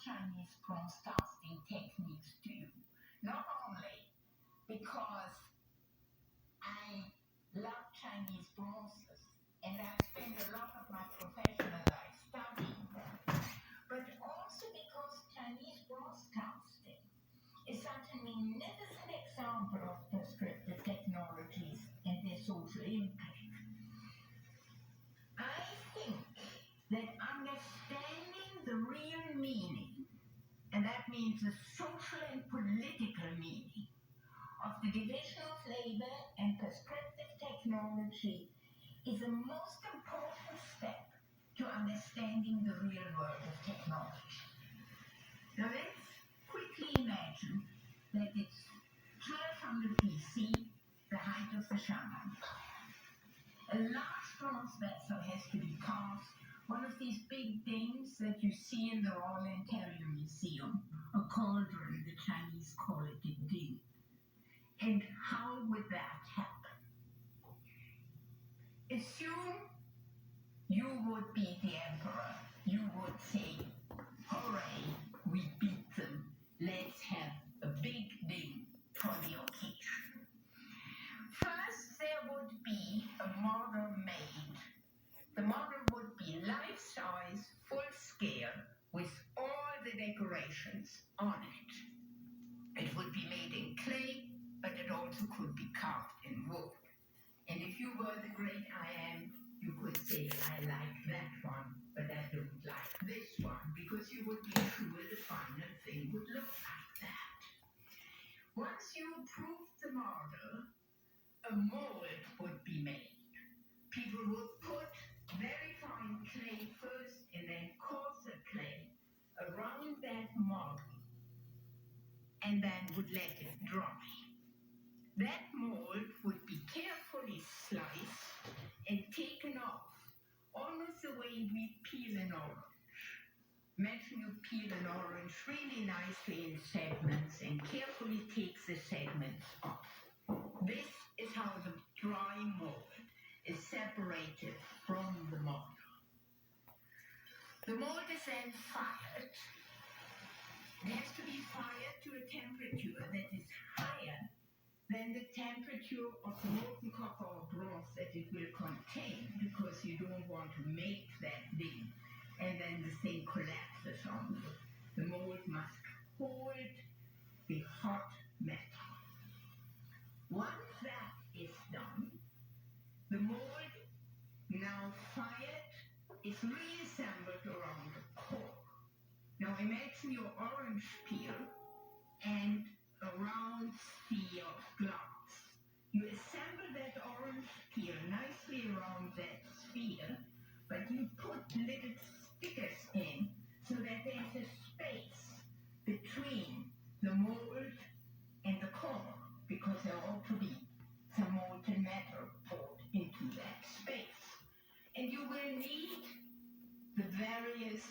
Chinese bronze casting techniques too. Not only because I love Chinese bronzes and I spend a lot of my professional life studying them, but also because Chinese bronze casting is such a magnificent example of prescriptive technologies and their social impact. I think that understanding the real meaning, and that means the social and political meaning, of the division of labor and prescriptive technology is the most important step to understanding the real world of technology. Now let's quickly imagine that it's 1200 BC, the height of the Shanghai. A large bronze vessel has to be cast, one of these big things that you see in the Royal Interior Museum, a cauldron, the Chinese call it a ding. And how would that happen? Assume you would be the emperor. You would say, hooray, we beat them. Let's have a big ding for the occasion. First, there would be a model made. The model would be life-size, full-scale, with all the decorations on it. It would be made in clay, but it also could be carved in wood. And if you were the great I am, you could say, I like that one, but I don't like this one, because you would be sure the final thing would look like that. Once you approved the model, a mold would be made. People would put very fine clay first and then coarser clay around that model, and then would let it dry. That mold would be carefully sliced and taken off, almost the way we peel an orange. Imagine you peel an orange really nicely in segments and carefully take the segments off. This is how the dry mold is separated from the model. The mold is then fired. It has to be fired to a temperature that is higher than the temperature of the molten copper or bronze that it will contain, because you don't want to make that thing and then the thing collapses on you. The mold must hold the hot metal. Once that is done, the mold, now fired, is reassembled around the core. Now imagine your orange peel and a round sphere of glass. You assemble that orange peel nicely around that sphere, but you put little stickers in so that there's a space between the mold and the core, because there ought to be some molten metal poured into that space. And you will need the various